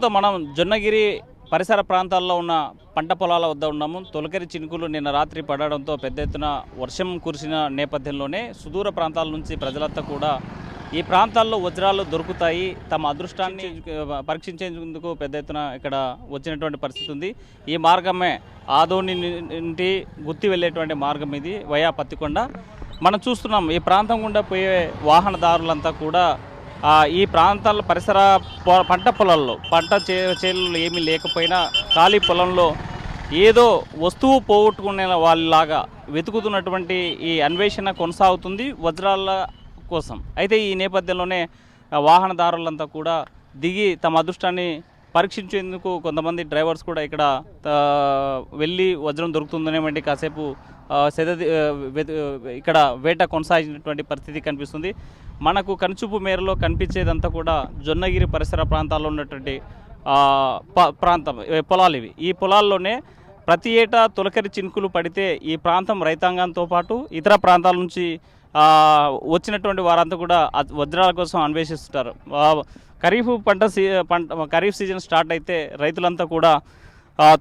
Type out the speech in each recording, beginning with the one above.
ప్రస్తుతం మనం జొన్నగిరి పరిసర ప్రాంతాల్లో ఉన్న పంట పొలాల వద్ద ఉన్నాము. తొలకరి చినుకులు నిన్న రాత్రి పడడంతో పెద్ద ఎత్తున వర్షం కురిసిన నేపథ్యంలోనే సుదూర ప్రాంతాల నుంచి ప్రజలంతా కూడా ఈ ప్రాంతాల్లో వజ్రాలు దొరుకుతాయి, తమ అదృష్టాన్ని పరీక్షించేందుకు పెద్ద ఎత్తున ఇక్కడ వచ్చినటువంటి పరిస్థితి ఉంది. ఈ మార్గమే ఆదోని నుండి గుత్తి వెళ్ళేటువంటి మార్గం ఇది వయా పత్తికొండ. మనం చూస్తున్నాం ఈ ప్రాంతం గుండా పోయే వాహనదారులంతా కూడా ఈ ప్రాంతాల పరిసర పంట పొలాల్లో చేనులు ఏమీ లేకపోయినా ఖాళీ పొలంలో ఏదో వస్తువు పోగొట్టుకునే వాళ్ళలాగా వెతుకుతున్నటువంటి ఈ అన్వేషణ కొనసాగుతుంది వజ్రాల కోసం. అయితే ఈ నేపథ్యంలోనే వాహనదారులంతా కూడా దిగి తమ అదృష్టాన్ని పరీక్షించేందుకు కొంతమంది డ్రైవర్స్ కూడా ఇక్కడ వెళ్ళి వజ్రం దొరుకుతుందనేమంటే కాసేపు ఇక్కడ వేట కొనసాగినటువంటి పరిస్థితి కనిపిస్తుంది. మనకు కనుచూపు మేరలో కనిపించేదంతా కూడా జొన్నగిరి పరిసర ప్రాంతాల్లో ఉన్నటువంటి పొలాలు ఇవి. ఈ పొలాల్లోనే ప్రతి ఏటా తొలకరి చినుకులు పడితే ఈ ప్రాంతం రైతాంగంతో పాటు ఇతర ప్రాంతాల నుంచి వచ్చినటువంటి వారంతా కూడా వజ్రాల కోసం అన్వేషిస్తుంటారు. ఖరీఫ్ సీజన్ స్టార్ట్ అయితే రైతులంతా కూడా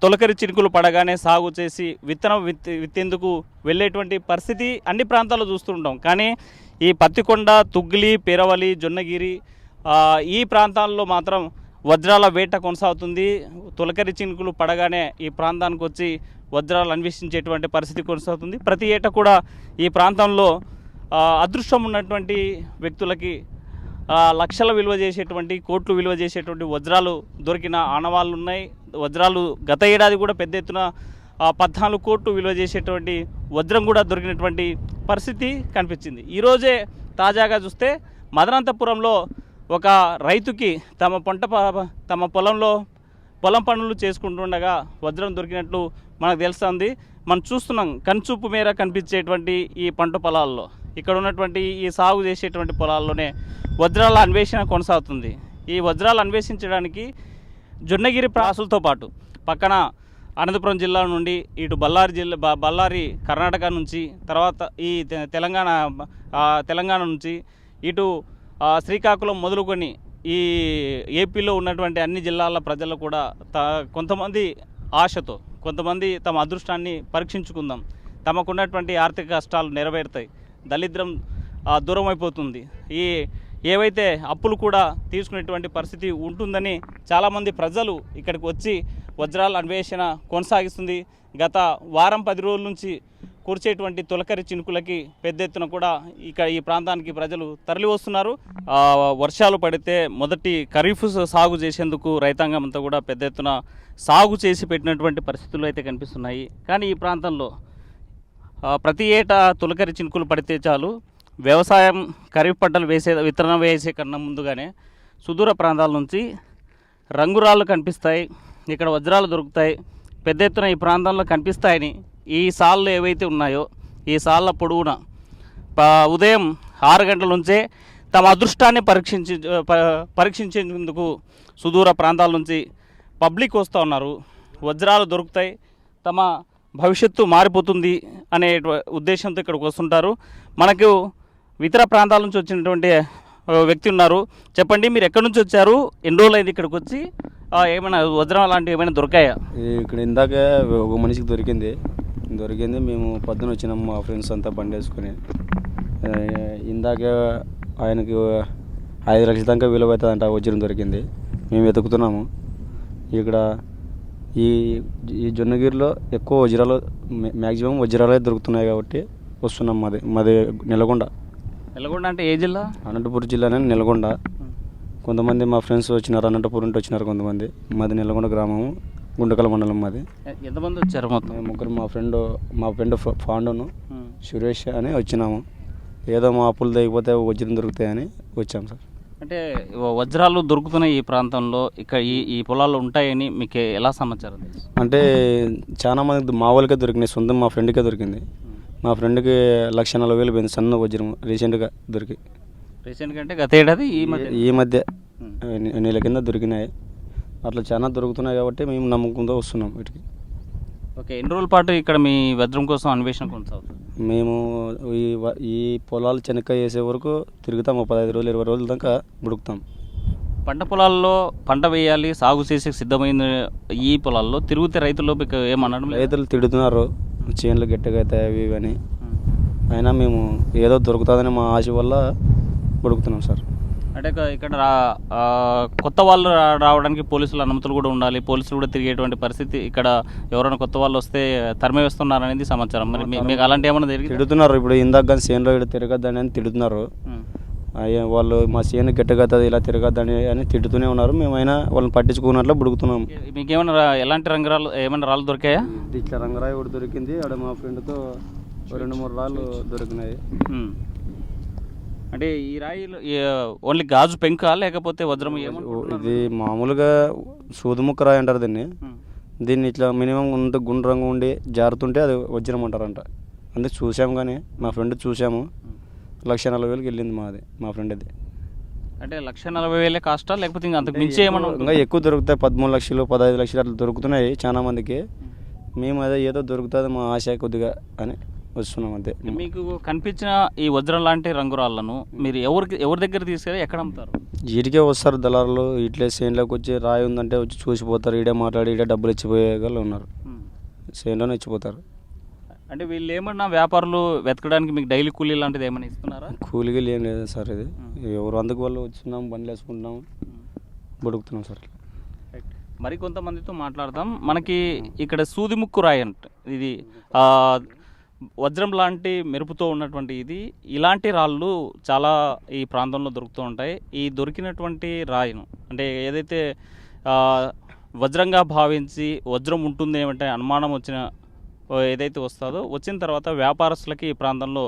తొలకరి చినుకులు పడగానే సాగు చేసి విత్తేందుకు వెళ్ళేటువంటి పరిస్థితి అన్ని ప్రాంతాల్లో చూస్తుంటాం. కానీ ఈ పత్తికొండ, తుగ్లి, పేరవలి, జొన్నగిరి ఈ ప్రాంతాల్లో మాత్రం వజ్రాల వేట కొనసాగుతుంది. తొలకరి చినుకులు పడగానే ఈ ప్రాంతానికి వచ్చి వజ్రాలు అన్వేషించేటువంటి పరిస్థితి కొనసాగుతుంది. ప్రతి ఏటా కూడా ఈ ప్రాంతంలో అదృష్టం ఉన్నటువంటి వ్యక్తులకి లక్షల విలువ చేసేటువంటి, కోట్లు విలువ చేసేటువంటి వజ్రాలు దొరికిన ఆనవాళ్ళు ఉన్నాయి. వజ్రాలు గత ఏడాది కూడా పెద్ద ఎత్తున 14 కోట్లు విలువ చేసేటువంటి వజ్రం కూడా దొరికినటువంటి పరిస్థితి కనిపించింది. ఈరోజే తాజాగా చూస్తే మదనంతపురంలో ఒక రైతుకి తమ పొలం పనులు చేసుకుంటుండగా వజ్రం దొరికినట్లు మనకు తెలుస్తుంది. మనం చూస్తున్నాం కనుచూపు మేర కనిపించేటువంటి ఈ పంట పొలాల్లో, ఇక్కడ ఉన్నటువంటి ఈ సాగు చేసేటువంటి పొలాల్లోనే వజ్రాల అన్వేషణ కొనసాగుతుంది. ఈ వజ్రాలు అన్వేషించడానికి జొన్నగిరి ప్రాసులతో పాటు పక్కన అనంతపురం జిల్లా నుండి ఇటు బళ్ళారి కర్ణాటక నుంచి, తర్వాత ఈ తెలంగాణ నుంచి ఇటు శ్రీకాకుళం మొదలుకొని ఈ ఏపీలో ఉన్నటువంటి అన్ని జిల్లాల ప్రజలు కూడా కొంతమంది ఆశతో, కొంతమంది తమ అదృష్టాన్ని పరీక్షించుకుందాం, తమకున్నటువంటి ఆర్థిక కష్టాలు నెరవేరుతాయి, దరిద్రం దూరం అయిపోతుంది, ఏవైతే అప్పులు కూడా తీసుకునేటువంటి పరిస్థితి ఉంటుందని చాలామంది ప్రజలు ఇక్కడికి వచ్చి వజ్రాల అన్వేషణ కొనసాగిస్తుంది. గత వారం 10 రోజుల నుంచి కురిచేటువంటి తొలకరి చినుకులకి పెద్ద ఎత్తున కూడా ఈ ప్రాంతానికి ప్రజలు తరలి వస్తున్నారు. వర్షాలు పడితే మొదటి ఖరీఫ్ సాగు చేసేందుకు రైతాంగం అంతా కూడా పెద్ద ఎత్తున సాగు చేసి పెట్టినటువంటి పరిస్థితులు అయితే కనిపిస్తున్నాయి. కానీ ఈ ప్రాంతంలో ప్రతి ఏటా తొలకరి చినుకులు పడితే చాలు వ్యవసాయం ఖరీఫ్ పంటలు విత్తనం వేసే కన్నా ముందుగానే సుదూర ప్రాంతాల నుంచి రంగురాళ్ళు కనిపిస్తాయి, ఇక్కడ వజ్రాలు దొరుకుతాయి, పెద్ద ఎత్తున ఈ ప్రాంతంలో కనిపిస్తాయని ఈ సాళ్ళు ఏవైతే ఉన్నాయో ఈ సాళ్ళ పొడవున ఉదయం 6 గంటల నుంచే తమ అదృష్టాన్ని పరీక్షించేందుకు సుదూర ప్రాంతాల నుంచి పబ్లిక్ వస్తూ ఉన్నారు. వజ్రాలు దొరుకుతాయి, తమ భవిష్యత్తు మారిపోతుంది అనే ఉద్దేశంతో ఇక్కడికి వస్తుంటారు. మనకు ఇతర ప్రాంతాల నుంచి వచ్చినటువంటి వ్యక్తి ఉన్నారు. చెప్పండి, మీరు ఎక్కడి నుంచి వచ్చారు, ఎన్ని రోజులు అయింది ఇక్కడికి వచ్చి, ఏమైనా వజ్రం అలాంటివి ఏమైనా దొరికాయా? ఇక్కడ ఇందాక ఒక మనిషికి దొరికింది. మేము పొద్దున వచ్చినాము మా ఫ్రెండ్స్ అంతా బండి వేసుకొని. ఇందాక ఆయనకి 5 లక్షల దాకా విలువ అవుతుందంట వజ్రం దొరికింది. మేము వెతుకుతున్నాము. ఇక్కడ ఈ జొన్నగిరిలో ఎక్కువ వజ్రాలు, మ్యాక్సిమం వజ్రాలే దొరుకుతున్నాయి కాబట్టి వస్తున్నాం. మాది నెలకొండ అంటే ఏ జిల్లా? అనంతపురం జిల్లానే నెలకొండ. కొంతమంది మా ఫ్రెండ్స్ వచ్చినారు, అనంతపురం నుండి వచ్చినారు కొంతమంది. మాది నెలకొండ గ్రామము, గుండకల మండలం మాది. ఎంతమంది వచ్చారు? మొత్తం ముగ్గురు. మా ఫ్రెండ్ ఫాండును సురేష్ అని వచ్చినాము. ఏదో మా అప్పులు తెగిపోతే వజ్రం దొరుకుతాయని వచ్చాము సార్. అంటే వజ్రాలు దొరుకుతున్నాయి ఈ ప్రాంతంలో, ఇక్కడ ఈ పొలాల్లో ఉంటాయని మీకు ఎలా సమాచారం? అంటే చాలా మంది మా వాళ్ళకే దొరికినాయి, సొంతం మా ఫ్రెండ్కే దొరికింది. మా ఫ్రెండ్కి 1,40,000 పోయింది సన్న వజ్రం రీసెంట్గా దొరికి. రీసెంట్గా అంటే గత ఏడాది ఈ మధ్య నెల కింద దొరికినాయి. అట్లా చాలా దొరుకుతున్నాయి కాబట్టి మేము నమ్మకంతో వస్తున్నాం వీటికి. ఓకే, ఎన్ని రోజుల పాటు ఇక్కడ మీ వజ్రం కోసం అన్వేషణ కొనసాగుతుంది? మేము ఈ పొలాలు చెనక్కాయ వేసే వరకు తిరుగుతాం. 15 రోజులు 20 రోజుల దాకా బుడుకుతాం. పంట పొలాల్లో పంట వేయాలి, సాగు చేసే సిద్ధమైన ఈ పొలాల్లో తిరిగితే రైతులు మీకు ఏమనడం లేదు? రైతులు తిడుతున్నారు, చేనులు గట్టిగా అవుతాయి అవి ఇవి అని. అయినా మేము ఏదో దొరుకుతుందని మా ఆశ వల్ల బుడుకుతున్నాం సార్. అంటే ఇక్కడ కొత్త వాళ్ళు రావడానికి పోలీసుల అనుమతులు కూడా ఉండాలి, పోలీసులు కూడా తిరిగేటువంటి పరిస్థితి. ఇక్కడ ఎవరైనా కొత్త వాళ్ళు వస్తే తరిమే వేస్తున్నారు అనేది సమాచారం. మరి మీకు అలాంటి ఏమైనా జరిగింది? తిడుతున్నారు. ఇప్పుడు ఇందాక కానీ చేనులో ఇక్కడ తిరగద్దని అని తిడుతున్నారు. వాళ్ళు మా చేను గట్టిగవుతుంది ఇలా తిరగద్దని అని తిడుతూనే ఉన్నారు. మేమైనా వాళ్ళని పట్టించుకున్నట్లు బుడుకుతున్నాం. మీకు ఏమైనా ఎలాంటి రంగురాలు ఏమైనా రాళ్ళు దొరికాయా? ఇట్లా రంగరాయి ఒకటి దొరికింది, అక్కడ మా ఫ్రెండ్తో 2-3 రాళ్ళు దొరికినాయి. అంటే ఈ రాయిలు ఓన్లీ గాజు పెంక లేకపోతే వజ్రం? ఇది మామూలుగా సూదుముక్క రాయి అంటారు దీన్ని. దీన్ని ఇట్లా మినిమం ఉంటే గుండ్రంగా ఉండి జారుతుంటే అది వజ్రం అంటారంట. అందుకే చూసాము, కానీ మా ఫ్రెండ్ చూసాము. 1,40,000కి వెళ్ళింది మా ఫ్రెండ్ది. అంటే 1,40,000 కాస్టా లేకపోతే ఇంకా అంతకు మించి ఏమన్నా? ఇంకా ఎక్కువ దొరుకుతాయి, 13 లక్షలు 15 లక్షలు అట్లా దొరుకుతున్నాయి చాలా మందికి. మేము అదే ఏదో దొరుకుతుంది మా ఆశ కొద్దిగా అని వస్తున్నాం అంతే. మీకు కనిపించిన ఈ వజ్రం లాంటి రంగురాళ్ళను మీరు ఎవరి దగ్గర తీసుకెళ్ళి ఎక్కడ అమ్ముతారు? వీటికే వస్తారు దళారులు. ఇట్లే చేనులోకి వచ్చి రాయి ఉందంటే వచ్చి చూసిపోతారు, ఈడే మాట్లాడి ఈడే డబ్బులు ఇచ్చిపోయే వాళ్ళు ఉన్నారు. చేనులోనే ఇచ్చిపోతారు. అంటే వీళ్ళు ఏమన్నా వ్యాపారులు వెతకడానికి మీకు డైలీ కూలీ లాంటిది ఏమైనా ఇస్తున్నారా? కూలీలు ఏం లేదు సార్. ఇది ఎవరు అందుకు వాళ్ళు వచ్చినాం, బండ్లు వేసుకుంటున్నాం, బుడుకుతున్నాం సార్. మరి కొంతమందితో మాట్లాడదాం. మనకి ఇక్కడ సూదిముక్కు రాయి అంట, ఇది వజ్రం లాంటి మెరుపుతో ఉన్నటువంటి ఇది. ఇలాంటి రాళ్ళు చాలా ఈ ప్రాంతంలో దొరుకుతూ ఉంటాయి. ఈ దొరికినటువంటి రాయిను అంటే ఏదైతే వజ్రంగా భావించి వజ్రం ఉంటుంది ఏమంటే అనుమానం వచ్చిన ఏదైతే వస్తుందో, వచ్చిన తర్వాత వ్యాపారస్తులకి ఈ ప్రాంతంలో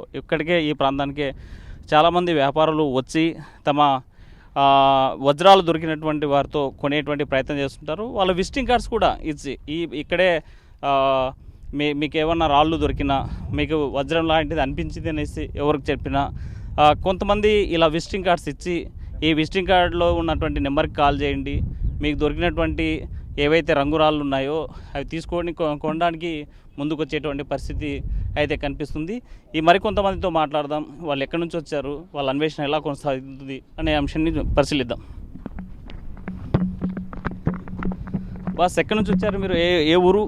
ఈ ప్రాంతానికే చాలామంది వ్యాపారులు వచ్చి తమ వజ్రాలు దొరికినటువంటి వారితో కొనేటువంటి ప్రయత్నం చేస్తుంటారు. వాళ్ళ విజిటింగ్ కార్డ్స్ కూడా ఇచ్చి ఇక్కడే మీకు ఏమన్నా రాళ్ళు దొరికినా, మీకు వజ్రం లాంటిది అనిపించింది అనేసి ఎవరికి చెప్పినా, కొంతమంది ఇలా విజిటింగ్ కార్డ్స్ ఇచ్చి ఈ విజిటింగ్ కార్డులో ఉన్నటువంటి నెంబర్కి కాల్ చేయండి, మీకు దొరికినటువంటి ఏవైతే రంగురాళ్ళు ఉన్నాయో అవి తీసుకొని కొనడానికి ముందుకు వచ్చేటువంటి పరిస్థితి అయితే కనిపిస్తుంది. ఈ మరికొంతమందితో మాట్లాడదాం. వాళ్ళు ఎక్కడి నుంచి వచ్చారు, వాళ్ళ అన్వేషణ ఎలా కొనసాగుతుంది అనే అంశాన్ని పరిశీలిద్దాం. బాస్, ఎక్కడి నుంచి వచ్చారు మీరు? ఏ ఊరు?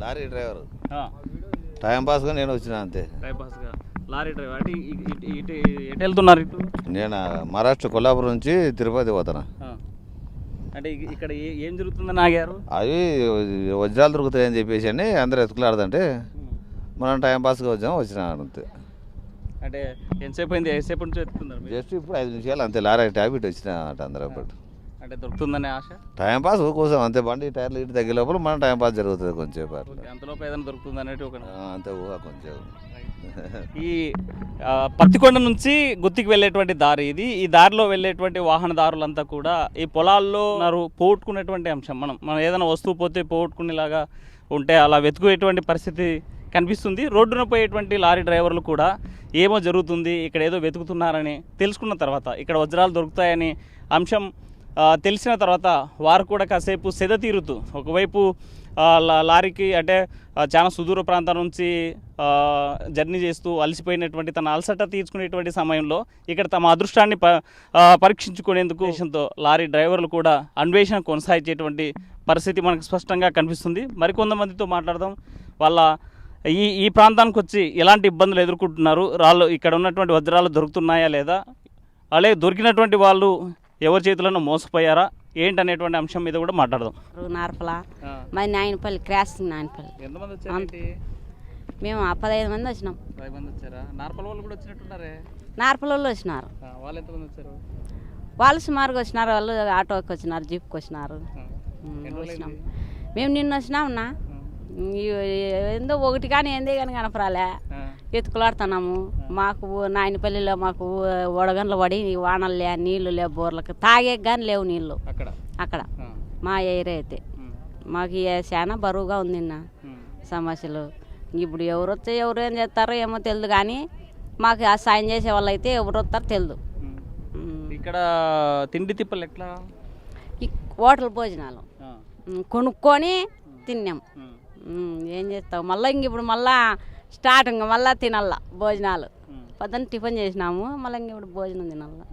Lorry driver. టైం పాస్గా నేను వచ్చిన అంతే. టైం పాస్గా లారీ డ్రైవర్. అంటే ఇటు ఎటు వెళ్తున్నారు? ఇటు నేను మహారాష్ట్ర కొల్లాపురం నుంచి తిరుపతి పోతాను. అంటే ఇక్కడ ఏం జరుగుతుందని ఆగారు? అవి వజ్రాలు దొరుకుతాయని చెప్పేసి అని అందరూ ఎత్తుకులాడుతుంటే మనం టైం పాస్గా వచ్చిన అంతే. అంటే ఎంతసేపు అయింది? ఎంతసేపు నుంచి ఎత్తుకున్నారు? జస్ట్ ఇప్పుడు 5 నిమిషాలు అంతే. లారీ ట్యాబ్లెట్ వచ్చిన అంటే అందరూ అప్పుడు. అంటే దొరుకుతుందనే ఆశ, టైం పాస్ కోసం అంతే. బండి టైర్లు ఇటు తగ్గే లోపల మనం టైం పాస్ జరుగుతుంది కొంచెం. అంతలోపు ఏదైనా దొరుకుతుంది అనేది ఒక అంతే ఊహ కొంచెం. ఈ పత్తికొండ నుంచి గుత్తికి వెళ్ళేటువంటి దారి ఇది. ఈ దారిలో వెళ్ళేటువంటి వాహనదారులంతా కూడా ఈ పొలాల్లో పోగొట్టుకునేటువంటి అంశం. మనం ఏదైనా వస్తువు పోతే పోగొట్టుకునేలాగా ఉంటే అలా వెతుకునేటువంటి పరిస్థితి కనిపిస్తుంది. రోడ్డున పోయేటువంటి లారీ డ్రైవర్లు కూడా ఏమో జరుగుతుంది, ఇక్కడ ఏదో వెతుకుతున్నారని తెలుసుకున్న తర్వాత, ఇక్కడ వజ్రాలు దొరుకుతాయని అంశం తెలిసిన తర్వాత వారు కూడా కాసేపు సెద తీరుతూ, ఒకవైపు లారీకి అంటే చాలా సుదూర ప్రాంతాల నుంచి జర్నీ చేస్తూ అలసిపోయినటువంటి తన అలసట తీర్చుకునేటువంటి సమయంలో ఇక్కడ తమ అదృష్టాన్ని పరీక్షించుకునేందుకు దేశంతో లారీ డ్రైవర్లు కూడా అన్వేషణ కొనసాగించేటువంటి పరిస్థితి మనకు స్పష్టంగా కనిపిస్తుంది. మరికొంతమందితో మాట్లాడదాం. వాళ్ళ ఈ ప్రాంతానికి వచ్చి ఎలాంటి ఇబ్బందులు ఎదుర్కొంటున్నారు, ఇక్కడ ఉన్నటువంటి వజ్రాలు దొరుకుతున్నాయా లేదా, అలాగే దొరికినటువంటి వాళ్ళు ఎవరి చేతులను మోసపోయారా ఏంటనేటువంటి అంశం మీద కూడా మాట్లాడదాం. నార్పల మరి నాయనపల్లి క్రాస్ నాయనపల్లి. ఎంతమంది వచ్చారు? మేము 15 మంది వచ్చినాం. 15 మంది వచ్చారా? నార్పల వాళ్ళు కూడా వచ్చినట్టున్నారే? నార్పల వాళ్ళు వచ్చినారు. వాళ్ళు ఎంతమంది వచ్చారు? వాళ్ళు సుమారుగా వచ్చినారు. వాళ్ళు ఆటోకి వచ్చినారు, జీప్కి వచ్చినారు. వచ్చినాం మేము నిన్న వచ్చినామన్నా. ఏందో ఒకటి కానీ ఏందే కానీ కనపరాలే, ఎత్తుకులాడుతున్నాము. మాకు నాయనపల్లిలో మాకు వడగండ్లు పడి వానలు లే, నీళ్లు లే, బోర్లకు తాగే కానీ లేవు నీళ్ళు అక్కడ మా ఏరియా అయితే. మాకు చాలా బరువుగా ఉంది నిన్న సమస్యలు. ఇప్పుడు ఎవరు వచ్చి ఎవరు ఏం చేస్తారో ఏమో తెలియదు, కానీ మాకు ఆ సాయం చేసే వాళ్ళు అయితే ఎవరు వస్తారో తెలియదు. ఇక్కడ తిండి తిప్పలు ఎట్లా? హోటల్ భోజనాలు కొనుక్కొని తిన్నాం. ఏం చేస్తావు మళ్ళీ ఇప్పుడు మళ్ళా స్టార్ట్ మళ్ళీ తినాల భోజనాలు. పొద్దున్న టిఫిన్ చేసినాము, మళ్ళీ ఇప్పుడు భోజనం తినాల.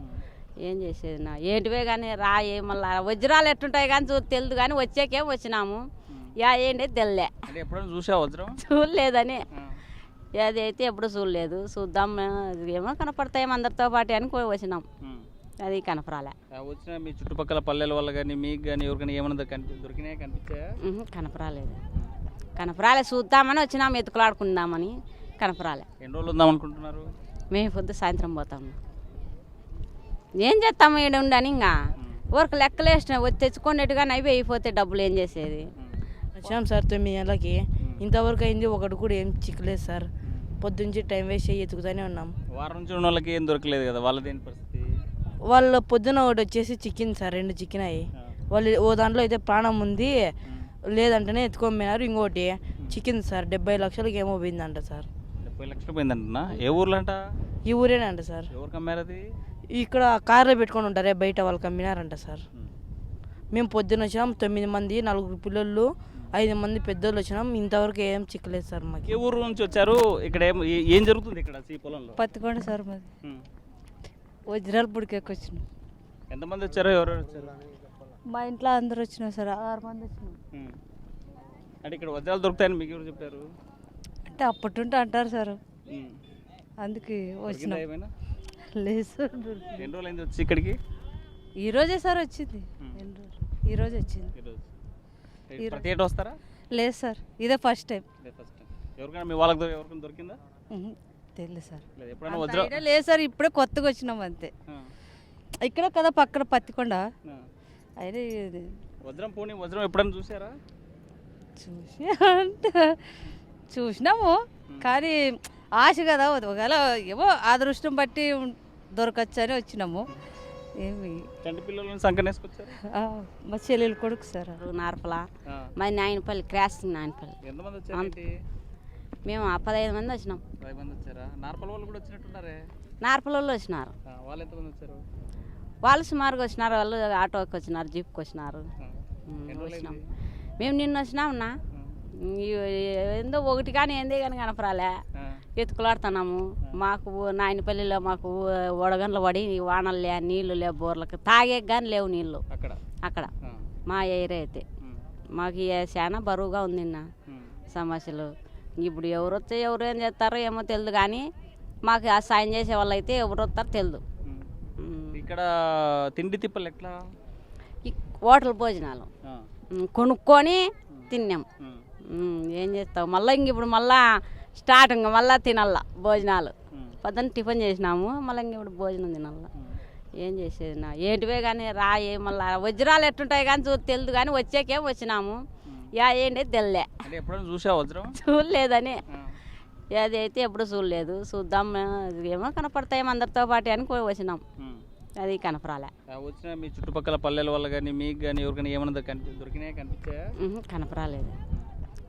ఏం చేసేది నా ఏంటివే కానీ మళ్ళీ వజ్రాలు ఎట్టుంటాయి కానీ తెలియదు కానీ వచ్చాకేం వచ్చినాము ఏంటి తెల్లే అంటే ఎప్పుడైనా చూసావా వజ్రం? చూడలేదని అది అయితే ఎప్పుడు చూడలేదు చూద్దాం ఏమో కనపడతాయేమో అందరితో పాటు అని వచ్చినాం అది కనపరాలే. వచ్చిన మీ చుట్టుపక్కల పల్లెల వల్ల కానీ మీకు కానీ ఎవరికైనా ఏమన్నా దొరికినాయా కనిపించాయా? కనపరాలే చూద్దామని వచ్చినాం ఎత్తుకులాడుకుందామని కనపరాలే. ఎన్ని రోజులు ఉందాం అనుకుంటున్నారు? మేము పొద్దు సాయంత్రం పోతాము. ఏం చేస్తాము ఈడ ఉండని ఇంకా ఊరికి లెక్కలు వేసిన వచ్చి తెచ్చుకునేట్టుగా అవి అయిపోతే డబ్బులు ఏం చేసేది. వచ్చాం సార్ 9 గంటలకి, ఇంతవరకు అయింది ఒకటి కూడా ఏం చిక్కలేదు సార్. పొద్దుంచి టైం వేస్ట్ అయ్యి ఎత్తుకుతూనే ఉన్నాం. వారం నుంచి ఉన్న వాళ్ళకి ఏం దొరకలేదు కదా, వాళ్ళదేంటి పరిస్థితి? వాళ్ళ పొద్దున ఒకటి వచ్చేసి చిక్కింది సార్, 2 చిక్కినాయి. వాళ్ళు ఓ దాంట్లో అయితే ప్రాణం ఉంది లేదంటేనే ఎత్తుకోమన్నారు, ఇంకోటి చిక్కింది సార్ 70 లక్షలకి ఏమో పోయిందంట సార్. 70 లక్షలు పోయిందంట. ఏ ఊర్లో అంట? ఈ ఊరేనంట సార్. ఎవరికి అమ్మారు అది? ఇక్కడ కార్లో పెట్టుకొని ఉంటారే బయట, వాళ్ళకి అమ్మినారంట సార్. మేము పొద్దున్న వచ్చినాం 9 మంది, 4 పిల్లలు, 5 మంది పెద్దోళ్ళు వచ్చినాం, ఇంతవరకు ఏం చిక్కలేదు సార్ మాకు. ఏ ఊరు నుంచి వచ్చారు? ఇక్కడ ఏం జరుగుతుంది ఇక్కడ ఈ పొలంలో? పత్తికొండ సార్ మాది. వజ్రాలు పుడికెక్కి వచ్చినాం. ఎంతమంది వచ్చారు? ఎవరు వచ్చారు? మా ఇంట్లో అందరు వచ్చినాం సార్, 6 మంది వచ్చినాం. అంటే ఇక్కడ వజ్రాలు దొరుకుతాయని మీకు ఎవరు చెప్పారు? అంటే అప్పటుంటే అంటారు సార్, అందుకే వచ్చినాం. ఏమైనా లేదు సార్. ఎన్ని రోజులు అయింది వచ్చి ఇక్కడికి? ఈరోజే సార్ వచ్చింది, ఈరోజు వచ్చింది. ప్రతి ఏటా వస్తారా? లేదు సార్, ఇదే ఫస్ట్ టైం. ఎవరికైనా మీ వాళ్ళకి ఎవరికైనా దొరికిందా? తెలియదు సార్. ఎప్పుడైనా వజ్రం? లేదు సార్, ఇప్పుడే కొత్తగా వచ్చినాం అంతే. ఇక్కడ కదా పక్కన పత్తికొండ. అయితే వజ్రం పోనీ వజ్రం ఎప్పుడైనా చూసారా? చూసి అంటే చూసినాము కానీ ఆశ కదా, ఒకవేళ ఏమో అదృష్టం బట్టి దొరకచ్చు అని వచ్చినాము. ఏమి చంటి పిల్లలను సంకనేసుకొచ్చారు? మా చెల్లెలు కొడుకు సార్. నార్పల మా నాయనపల్లి క్రాసింగ్ నాయనపల్లి. ఎంతమంది వచ్చారు? మేము 15 మంది వచ్చినాం. 10 మంది వచ్చారా? నార్పల్ వాళ్ళు కూడా వచ్చినట్టున్నారే? నార్పల వాళ్ళు వచ్చినారు. వాళ్ళు ఎంతమంది వచ్చారు? వాళ్ళు సుమారుగా వచ్చినారు, వాళ్ళు ఆటోకి వచ్చినారు, జీప్కి వచ్చినారు. వచ్చినాం మేము నిన్న వచ్చినామన్నా, ఏందో ఒకటి కానీ ఏందే కానీ కనపరాలే ఎత్తుకులాడుతున్నాము. మాకు నాయనపల్లిలో మాకు వడగండ్లు పడి వానలు నీళ్లు లేవు, బోర్లకు తాగే కానీ లేవు నీళ్ళు అక్కడ మా ఏరియా అయితే. మాకు చాలా బరువుగా ఉంది నిన్న సమస్యలు. ఇప్పుడు ఎవరు వస్తే ఎవరు ఏం చేస్తారో ఏమో తెలియదు కానీ మాకు ఆ సాయం చేసే వాళ్ళు అయితే ఎవరు వస్తారో తెలియదు. ఇక్కడ తిండి తిప్పలు ఎట్లా? హోటల్ భోజనాలు కొనుక్కొని తిన్నాం. ఏం చేస్తావు మళ్ళీ ఇప్పుడు మళ్ళా స్టార్ట్ ఇంకా మళ్ళీ తినాల భోజనాలు. పొద్దున్న టిఫిన్ చేసినాము, మళ్ళీ ఇప్పుడు భోజనం తినాల. ఏం చేసేది నా ఏంటివే కానీ మళ్ళీ వజ్రాలు ఎట్టుంటాయి కానీ తెలియదు కానీ వచ్చాకేం వచ్చినాము ఏంటి తెల్లే. ఎప్పుడైనా చూసావా వజ్రం? చూడలేదని అది అయితే ఎప్పుడు చూడలేదు చూద్దాం ఏమో కనపడతాయేమో అందరితో పాటు అని వచ్చినాం అది కనపరాలే. వచ్చిన మీ చుట్టుపక్కల పల్లెల వల్ల కానీ మీకు కానీ ఎవరికైనా ఏమన్నా దొరికినాయా కనిపించాయా?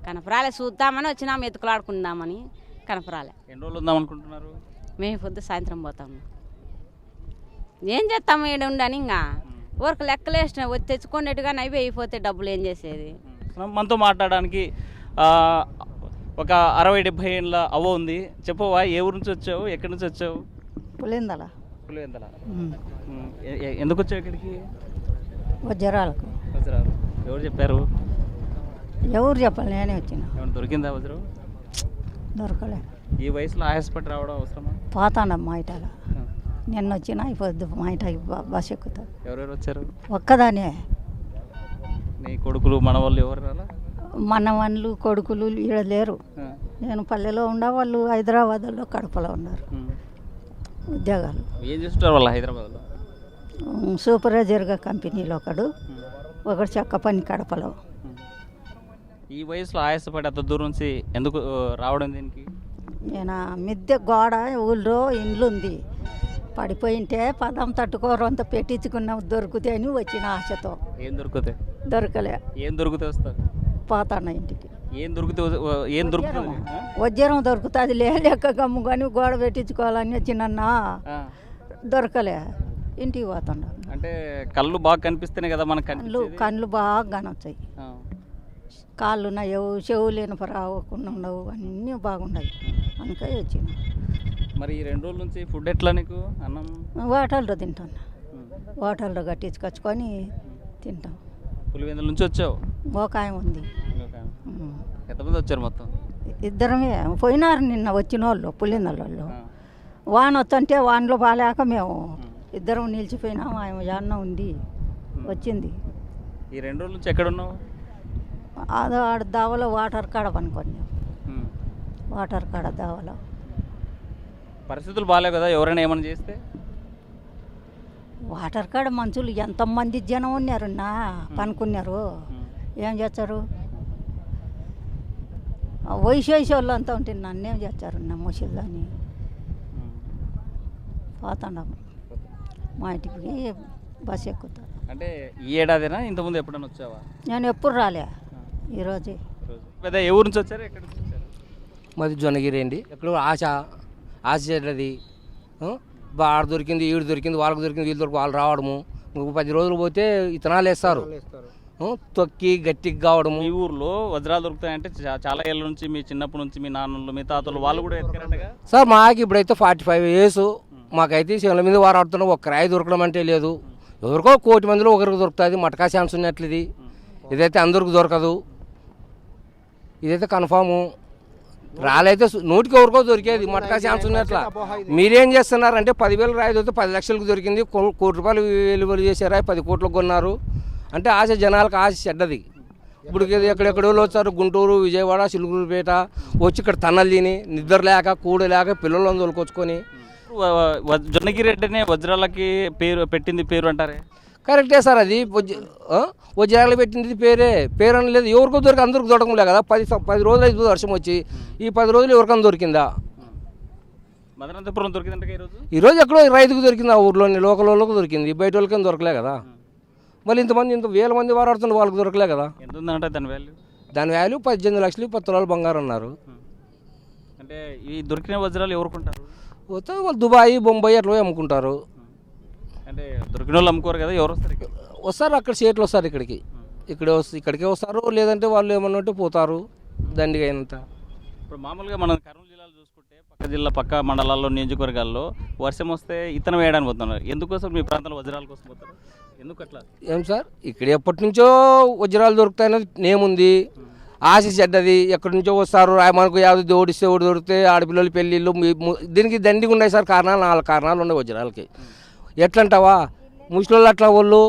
కనపరాలే చూద్దామని వచ్చినాం ఎత్తుకులాడుకుందామని కనపరాలే. ఎన్ని రోజులు ఉందాం అనుకుంటున్నారు? మేము పొద్దు సాయంత్రం పోతాము. ఏం చేస్తాము ఈడ ఉండని ఇంకా ఊరికి లెక్కలు వేసిన వచ్చి తెచ్చుకునేట్టుగా అవి అయిపోతే డబ్బులు ఏం చేసేది. మనతో మాట్లాడడానికి ఒక 60-70 ఏళ్ళ అవ్వ ఉంది. చెప్పవా, ఏ ఊరు నుంచి వచ్చావు, ఎక్కడి నుంచి వచ్చావు? పులిందల. ఎందుకు వచ్చావు ఇక్కడికి? వజ్రాలకు. వజ్రాలు ఎవరు చెప్పారు? ఎవరు చెప్పాలి, నేనే వచ్చిన. ఏమైనా దొరికిందా వజ్రం? దొరకలే. ఈ వయసులో ఆయాసపడి రావడం అవసరమా? పోతాను మా ఇటాల, నిన్న వచ్చిన అయిపోద్దు మా ఇటకి బస్ ఎక్కుతా. ఎవరెవరు వచ్చారు? ఒక్కదానే. నీ కొడుకులు మనవాళ్ళు ఎవరు రాలా? మనవాళ్ళు కొడుకులు ఈడ లేరు. నేను పల్లెలో ఉండా, వాళ్ళు హైదరాబాద్లో కడపలో ఉన్నారు ఉద్యోగాలు. ఏం చేస్తుంటారు వాళ్ళు హైదరాబాద్లో? సూపర్వైజర్గా కంపెనీలో ఒకడు చెక్క పని కడపలో. ఈ వయసులో ఆయాసపడి అంత దూరం నుంచి ఎందుకు రావడం దీనికి? నేను మిద్దె గోడ ఊళ్ళో ఇండ్లు ఉంది, పడిపోయింటే పదం తట్టుకోరంత పెట్టించుకున్నాం దొరుకుతాయి అని వచ్చిన ఆశతో. ఏం దొరుకుతాయి? దొరకలే. ఏం దొరికితే వస్తారు? పోతాను ఇంటికి. ఏం దొరుకుతుంది? ఏం దొరుకుతుంది? వజ్రం దొరుకుతుంది, లేక గమ్ము కానీ గోడ పెట్టించుకోవాలని వచ్చినన్నా దొరకలే, ఇంటికి పోతాను. అంటే కళ్ళు బాగా కనిపిస్తేనే కదా మనకు కళ్ళు బాగా కనొచ్చాయి, కాళ్ళు ఉన్నాయవు, చెవులు రావకుండా ఉండవు, అన్నీ బాగున్నాయి అందుకే వచ్చిన. మరి ఈ 2 రోజుల నుంచి ఫుడ్ ఎట్లా నీకు? అన్నం హోటల్లో తింటాను. హోటల్లో కట్టించుకొచ్చుకొని తింటాం. పులివెందుల నుంచి వచ్చావు? బోకాయం ఉంది. ఉమ్. ఎంతమంది వచ్చారు మొత్తం? ఇద్దరమే పోయినారు నిన్న వచ్చిన వాళ్ళు పులిందల వాళ్ళు. వాన వస్తుంటే వానలో బాగాలేక మేము ఇద్దరం నిలిచిపోయినాము. ఆమె జాన్న ఉంది వచ్చింది. ఈ 2 రోజుల నుంచి ఎక్కడ ఉన్నావు? అదో ఆడ దావలో వాటర్ కాడ పనుకొని వాటర్ కాడ దావలో. పరిస్థితులు బాగాలేవు కదా, ఎవరైనా ఏమైనా చేస్తే? వాటర్ కాడ మనుషులు ఎంతమంది జనం ఉన్నారున్నా పనుకున్నారు. ఏం చేస్తారు? వయసు వాళ్ళు అంతా ఉంటే నన్నేం చేస్తారు నా ముసలిదాన్ని. పోతాం మా ఇంటికి బస్సు ఎక్కుతారు. అంటే ఈ ఏడాదినా ఇంతకుముందు ఎప్పుడైనా వచ్చావా? నేను ఎప్పుడు రాలే, ఈరోజే. పెద్ద ఏ ఊరు నుంచి వచ్చారు, ఎక్కడి నుంచి వచ్చారు? మాది జొన్నగిరి అండి. ఎక్కడ ఆశ చెడ్డది. ఆడ దొరికింది, ఈడు దొరికింది, వాళ్ళకి దొరికింది, వీళ్ళు దొరికి వాళ్ళు రావడము. 10 రోజులు పోతే ఇతనాలు వేస్తారు, తొక్కి గట్టికి కావడము. ఈ ఊర్లో వజ్రాలు దొరుకుతాయంటే చాలా ఏళ్ళ నుంచి మీ చిన్నప్పటి నుంచి మీ నాన్నలు మీ తాతలు వాళ్ళు కూడా ఎత్తుకారంటగా? సార్ మాకు ఇప్పుడైతే 45 years. మాకైతే శివల మీద వారాడుతున్నాం. ఒక రాయి దొరకడం అంటే లేదు. ఎవరికో 1 కోటి మందిలో ఒకరికి దొరుకుతుంది. మటకా ఛాన్స్ ఉన్నట్లు ఇది. ఇదైతే అందరికి దొరకదు. ఇదైతే కన్ఫాము. రాలైతే 100కి ఎవరికో దొరికేది. మటకా ఛాన్స్ ఉన్నట్ల. మీరేం చేస్తున్నారంటే 10,000 రాయి దొరికితే 10 లక్షలకు దొరికింది. 1 కోటి రూపాయలు వెలువలు చేసే రాయి 10 కోట్లకు కొన్నారు అంటే ఆశ, జనాలకు ఆశ చెడ్డది. ఇప్పుడు ఎక్కడెక్కడో వచ్చారు, గుంటూరు, విజయవాడ, చిలుకూరుపేట వచ్చి ఇక్కడ తన్నలు తిని నిద్ర లేక కూడలేక పిల్లలను తోలుకొచ్చుకొని. జొన్నగిరి అంటేనే వజ్రాలకి పేరు పెట్టింది పేరు అంటారే? కరెక్టే సార్. అది వజ్రాలు పెట్టింది పేరు అని లేదు. ఎవరికో దొరికి అందరికి దొరకలే కదా. 10 రోజులు అయితే వర్షం వచ్చి ఈ 10 రోజులు ఎవరికైనా దొరికిందా? మదనంతపురం దొరికిందంటే ఈరోజు ఎక్కడో రైతుకు దొరికింది. ఆ ఊర్లోని లోకల్ వాళ్ళకి దొరికింది. బయట వాళ్ళకి దొరకలే కదా. మళ్ళీ ఇంత వేల మంది వారాడుతున్న వాళ్ళకి దొరకలే కదా. ఎంత ఉందంటే దాని వాల్యూ 18 లక్షలు 10 తులాలు బంగారం అన్నారు. అంటే ఈ దొరికిన వజ్రాలు ఎవరుకుంటారు? పోతే వాళ్ళు దుబాయ్, బొంబాయి అట్లా పోయి అమ్ముకుంటారు. అంటే దొరికిన వాళ్ళు అమ్ముకోరు కదా, ఎవరు వస్తారు? వస్తారు అక్కడ సేట్లు వస్తారు ఇక్కడికి. ఇక్కడికే వస్తారు. లేదంటే వాళ్ళు ఏమన్నా ఉంటే పోతారు దండిగా అయినంత. ఇప్పుడు మామూలుగా మనం కర్నూలు జిల్లాలో చూసుకుంటే పక్క మండలాల్లో, నియోజకవర్గాల్లో వర్షం వస్తే ఇత్తనం వేయడానికి పోతున్నారు. ఎందుకోసం మీ ప్రాంతంలో వజ్రాల కోసం పోతారు? ఎందుకు అట్లా? ఏం సార్, ఇక్కడ ఎప్పటి నుంచో వజ్రాలు దొరుకుతాయన్నది నేముంది. ఆశ చెడ్డది. ఎక్కడి నుంచో వస్తారు. మనకు యాவது దేవుడిస్తే ఒకటి దొరికితే ఆడపిల్లలు పెళ్ళిళ్ళు దీనికి దండిగా ఉన్నాయి సార్. 4 కారణాలు ఉన్నాయి వజ్రాలకి. ఎట్లంటావా, ముసలోళ్ళు అట్లా వాళ్ళు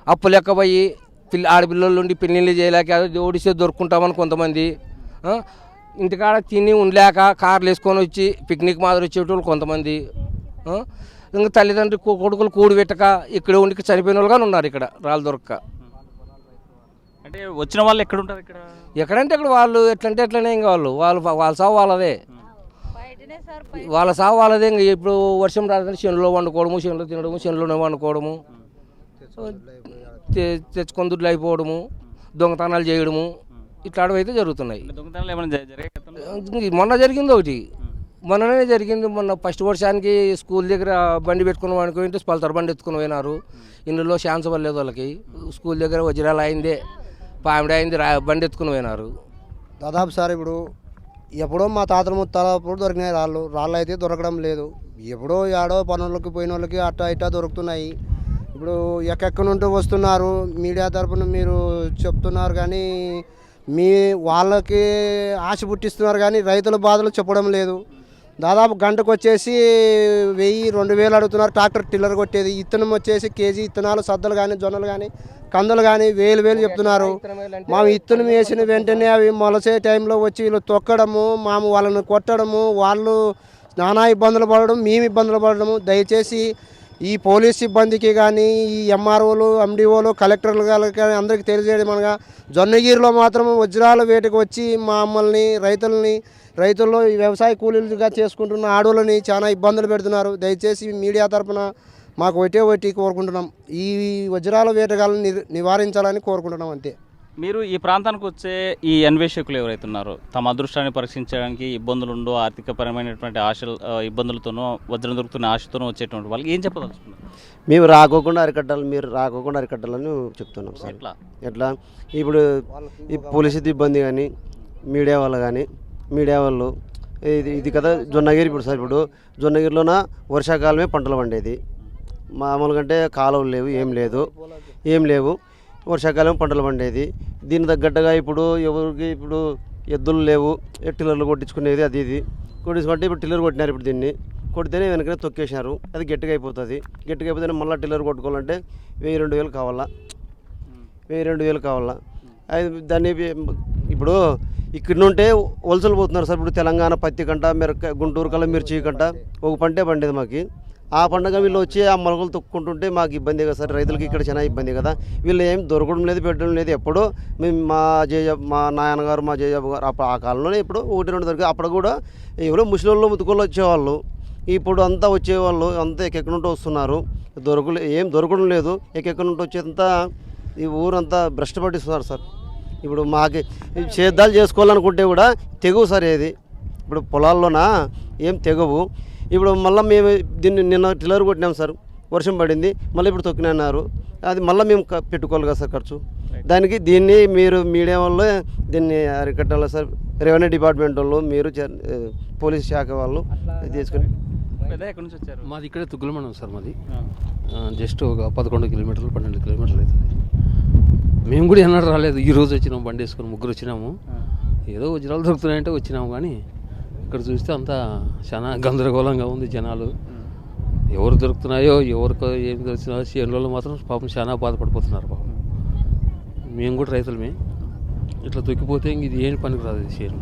అప్పులు ఎక్కబోయి ఆడపిల్లలు ఉండి పెళ్ళిళ్ళు చేయలేక దేవుడిస్తే దొరుకుంటామని కొంతమంది. ఇంటికాడ తిని ఉండలేక కార్లు వేసుకొని వచ్చి పిక్నిక్ మాదిరి వచ్చేటోళ్ళు కొంతమంది. ఇంకా తల్లిదండ్రులు కొడుకులు కూడి పెట్టక ఇక్కడ ఉండి చనిపోయిన వాళ్ళు కానీ ఉన్నారు ఇక్కడ రాళ్ళు దొరక్క. అంటే వచ్చిన వాళ్ళు ఎక్కడ ఉంటారు? ఎక్కడంటే ఇక్కడ వాళ్ళు ఎట్లంటే ఎట్లనే ఇంకా వాళ్ళ సాగు వాళ్ళదే. వాళ్ళ సాగు వాళ్ళదే. ఇంకా ఇప్పుడు వర్షం రాదంటే శనిలో వండుకోవడము, శనిలో తినడము, శనిలోనే వండుకోవడము, తెచ్చుకొని దుడ్లు అయిపోవడము, దొంగతనాలు చేయడము ఇట్లాంటివి అయితే జరుగుతున్నాయి. మొన్న జరిగింది ఒకటి, మొన్ననే జరిగింది. మొన్న ఫస్ట్ వర్షానికి స్కూల్ దగ్గర బండి పెట్టుకుని అనుకుంటే పల్సర్ బండి ఎత్తుకుని పోయినారు. ఇందులో ఛాన్స్ పడలేదు వాళ్ళకి. స్కూల్ దగ్గర వజ్రాలు అయిందే, పామిడి అయింది, బండి ఎత్తుకుని పోయినారు. దాదాపు సార్ ఇప్పుడు ఎప్పుడో మా తాతల ముత్తాలప్పుడు దొరికినాయి రాళ్ళు అయితే దొరకడం లేదు. ఎప్పుడో ఏడో పనులకి పోయిన వాళ్ళకి అట్టా ఇట్టా దొరుకుతున్నాయి. ఇప్పుడు ఎక్కడి నుండి వస్తున్నారు మీడియా తరఫున మీరు చెప్తున్నారు కానీ వాళ్ళకి ఆశ పుట్టిస్తున్నారు కానీ రైతుల బాధలు చెప్పడం లేదు. దాదాపు గంటకు వచ్చేసి 1000-2000 అడుగుతున్నారు. ట్రాక్టర్ టిల్లర్ కొట్టేది. ఇత్తనం వచ్చేసి కేజీ ఇత్తనాలు, సద్దలు కానీ, జొన్నలు కానీ, కందులు కానీ 1000 చెప్తున్నారు. మేము ఇత్తనం వేసిన వెంటనే అవి మొలసే టైంలో వచ్చి వీళ్ళు తొక్కడము, వాళ్ళని కొట్టడము, వాళ్ళు నానా ఇబ్బందులు పడడం, మేము ఇబ్బందులు పడడము. దయచేసి ఈ పోలీస్ సిబ్బందికి కానీ, ఈ ఎంఆర్ఓలు, ఎండిఓలు, కలెక్టర్లు కానీ అందరికీ తెలియజేయడం అనగా జొన్నగిరిలో మాత్రం వజ్రాల వేటకు వచ్చి మమ్మల్ని రైతుల్లో వ్యవసాయ కూలీలుగా చేసుకుంటున్న ఆడోళ్ళని చాలా ఇబ్బందులు పెడుతున్నారు. దయచేసి మీడియా తరఫున మాకు ఒకటి కోరుకుంటున్నాం. ఈ వజ్రాల వేటగాళ్ళని నివారించాలని కోరుకుంటున్నాం అంతే. మీరు ఈ ప్రాంతానికి వచ్చే ఈ అన్వేషకులు ఎవరైతే ఉన్నారో తమ అదృష్టాన్ని పరీక్షించడానికి ఇబ్బందులుండో ఆర్థికపరమైనటువంటి ఆశలు ఇబ్బందులతోనో వజ్రం దొరుకుతున్న ఆశతోనో వచ్చేటువంటి వాళ్ళకి ఏం చెప్పదలుచుకున్నారు? మేము రాకోకుండా అరికట్టాలి, మీరు రాకోకుండా అరికట్టాలని చెప్తున్నాం సార్. ఎట్లా ఇప్పుడు ఈ పోలీసు ఇబ్బంది కానీ, మీడియా వాళ్ళు ఇది కదా జొన్నగిరి. ఇప్పుడు సార్ ఇప్పుడు జొన్నగిరిలోన వర్షాకాలమే పంటలు పండేది. మామూలుగా అంటే కాలువలు లేవు, ఏం లేవు. వర్షాకాలం పంటలు పండేది. దీని తగ్గట్టుగా ఇప్పుడు ఎవరికి ఇప్పుడు ఎద్దులు లేవు, టిల్లర్లు కొట్టించుకునేది అది ఇది కొట్టించుకుంటే ఇప్పుడు టిల్లర్ కొట్టినారు. ఇప్పుడు దీన్ని కొడితేనే వెనకనే తొక్కేసినారు. అది గట్టిగా అయిపోతుంది. గట్టిగా అయిపోతే మళ్ళీ టిల్లర్ కొట్టుకోవాలంటే 1000-2000 కావాలా, 1000-2000 కావాలా. అది దాన్ని ఇప్పుడు ఇక్కడ నుంటే వలసలు పోతున్నారు సార్. ఇప్పుడు తెలంగాణ పత్తి కంట, గుంటూరు కల్లా మిర్చి కంట ఒక పంటే పండేది మాకు. ఆ పండుగ వీళ్ళు వచ్చి ఆ మొలకలు తొక్కుంటుంటే మాకు ఇబ్బంది కదా సార్. రైతులకి ఇక్కడ చాలా ఇబ్బంది కదా. వీళ్ళు ఏం దొరకడం లేదు, పెట్టడం లేదు. ఎప్పుడో మేము మా నాయనగారు, మా జయజాబు గారు ఆ కాలంలోనే ఇప్పుడు 1-2 దొరికి అప్పుడు కూడా ఎవరో ముసలిళ్ళు ముతుకోళ్ళు వచ్చేవాళ్ళు. ఇప్పుడు అంతా వచ్చేవాళ్ళు అంతా ఎక్కడి నుండి వస్తున్నారు. ఏం దొరకడం లేదు. ఎక్కడి నుండి వచ్చేంతా ఈ ఊరంతా భ్రష్టు పట్టిస్తున్నారు సార్. ఇప్పుడు మాకు సేద్యాలు చేసుకోవాలనుకుంటే కూడా తెగవు సార్. ఏది ఇప్పుడు పొలాల్లోన ఏం తెగవు. ఇప్పుడు మళ్ళీ మేము దీన్ని నిన్న టిల్లర్ కొట్టినాం సార్, వర్షం పడింది, మళ్ళీ ఇప్పుడు తొక్కినన్నారు. అది మళ్ళీ మేము పెట్టుకోవాలి కదా సార్ ఖర్చు. దానికి దీన్ని మీరు మీడియా వాళ్ళు దీన్ని అరికట్టాలి సార్. రెవెన్యూ డిపార్ట్మెంట్ వాళ్ళు, మీరు పోలీస్ శాఖ వాళ్ళు తీసుకుని. ఎక్కడి నుంచి వచ్చారు? మాది ఇక్కడే తుగ్గులమండం సార్. మాది జస్ట్ ఒక 11 కిలోమీటర్లు 12 కిలోమీటర్లు అవుతుంది. మేము కూడా ఎన్నడూ రాలేదు. ఈరోజు వచ్చినాము, బండి వేసుకొని 3 వచ్చినాము. ఏదో వజ్రాలు దొరుకుతున్నాయంటే వచ్చినాము. కానీ ఇక్కడ చూస్తే అంతా చాలా గందరగోళంగా ఉంది. జనాలు ఎవరు దొరుకుతున్నాయో ఎవరికో ఏం దొరుకుతున్నాయో చేనులలో మాత్రం పాపం చాలా బాధపడిపోతున్నారు పాపం. మేము కూడా రైతులమే. ఇట్లా తొక్కిపోతే ఇంక ఇది ఏం పనికి రాదు. ఇది చేను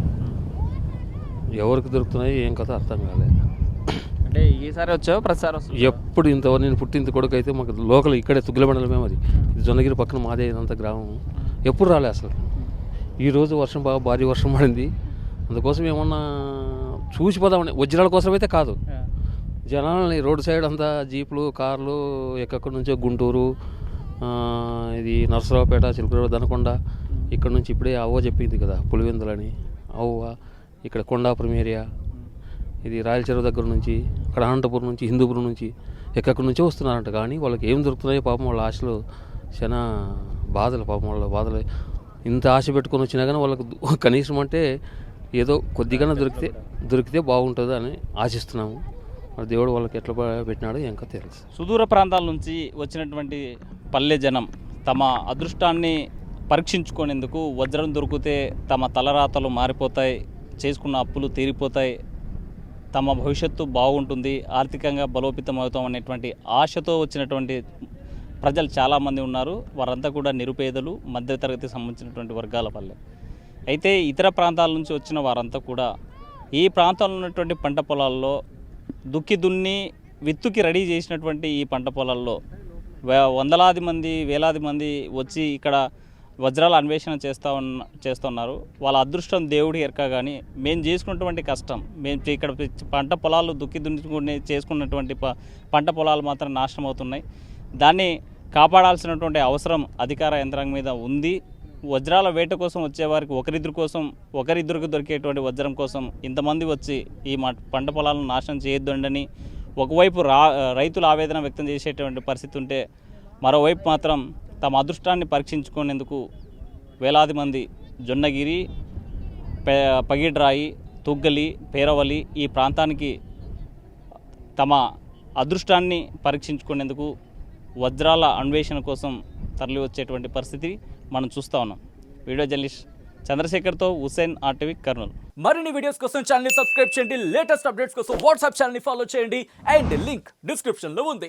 ఎవరికి దొరుకుతున్నాయో ఏం కథ అర్థం కాలేదు. అంటే ఈసారి వచ్చావు ప్రతిసారి వస్తావు? ఎప్పుడు ఇంతవరకు నేను పుట్టింత కొడుకు అయితే మాకు లోకల్ ఇక్కడే తుగ్గుల మండలమే. అది జొన్నగిరి పక్కన మాదే ఇదంతా గ్రామం. ఎప్పుడు రాలే అసలు. ఈరోజు వర్షం బాగా భారీ వర్షం పడింది. అందుకోసం ఏమన్నా చూసిపోదామని, వజ్రాల కోసం అయితే కాదు. జనాలని రోడ్డు సైడ్ అంతా జీపులు, కార్లు ఎక్కడి నుంచో గుంటూరు, ఇది నరసరావుపేట, చిలుకూరు, దనకొండ, ఇక్కడ నుంచి ఇప్పుడే అవ్వ చెప్పింది కదా పులివెందులని, అవ్వ ఇక్కడ కొండాపురం ఏరియా, ఇది రాయల చెరువు దగ్గర నుంచి, అక్కడ అనంతపురం నుంచి, హిందూపురం నుంచి ఎక్కడి నుంచో వస్తున్నారంట. కానీ వాళ్ళకి ఏం దొరుకుతున్నాయో పాపం వాళ్ళ ఆశలు చాలా బాధలు. పాపం వాళ్ళ బాధలు ఇంత ఆశ పెట్టుకొని వచ్చినా కానీ వాళ్ళకు కనీసం అంటే ఏదో కొద్దిగా దొరికితే బాగుంటుంది అని ఆశిస్తున్నాము. మరి దేవుడు వాళ్ళకి ఎట్లా పెట్టినాడో ఇంకా తెలుసు. సుదూర ప్రాంతాల నుంచి వచ్చినటువంటి పల్లె జనం తమ అదృష్టాన్ని పరీక్షించుకునేందుకు వజ్రం దొరికితే తమ తలరాతలు మారిపోతాయి, చేసుకున్న అప్పులు తీరిపోతాయి, తమ భవిష్యత్తు బాగుంటుంది, ఆర్థికంగా బలోపేతం అవుతాం అనేటువంటి ఆశతో వచ్చినటువంటి ప్రజలు చాలామంది ఉన్నారు. వారంతా కూడా నిరుపేదలు, మధ్యతరగతికి సంబంధించినటువంటి వర్గాల పల్లె. అయితే ఇతర ప్రాంతాల నుంచి వచ్చిన వారంతా కూడా ఈ ప్రాంతాల్లో ఉన్నటువంటి పంట పొలాల్లో దుక్కి దున్ని విత్తుకి రెడీ చేసినటువంటి ఈ పంట పొలాల్లో వందలాది మంది, వేలాది మంది వచ్చి ఇక్కడ వజ్రాల అన్వేషణ చేస్తున్నారు. వాళ్ళ అదృష్టం దేవుడి ఎరక. కానీ మేము చేసుకున్నటువంటి కష్టం, మేము ఇక్కడ పంట పొలాలు దుక్కి దున్నుకుని చేసుకున్నటువంటి పంట పొలాలు మాత్రం నాశనం అవుతున్నాయి. దాన్ని కాపాడాల్సినటువంటి అవసరం అధికార యంత్రాంగం మీద ఉంది. వజ్రాల వేట కోసం వచ్చేవారికి ఒకరిద్దరికి దొరికేటువంటి వజ్రం కోసం ఇంతమంది వచ్చి ఈ పంట పొలాలను నాశనం చేయొద్దండని ఒకవైపు రైతులు ఆవేదన వ్యక్తం చేసేటువంటి పరిస్థితి ఉంటే, మరోవైపు మాత్రం తమ అదృష్టాన్ని పరీక్షించుకునేందుకు వేలాది మంది జొన్నగిరి, పగిడ్రాయి, తుగ్గలి, పేరవలి ఈ ప్రాంతానికి తమ అదృష్టాన్ని పరీక్షించుకునేందుకు వజ్రాల అన్వేషణ కోసం తరలి వచ్చేటువంటి పరిస్థితి మనం చూస్తూ ఉన్నాం. వీడియో జర్నలిస్ట్ చంద్రశేఖర్తో హుసేన్, RTV, కర్నూలు. మరిన్ని వీడియోస్ కోసం ఛానల్ ని సబ్స్క్రైబ్ చేయండి. లేటెస్ట్ అప్డేట్స్ కోసం వాట్సాప్ ఛానల్ ని ఫాలో చేయండి. అండ్ లింక్ డిస్క్రిప్షన్ లో ఉంది.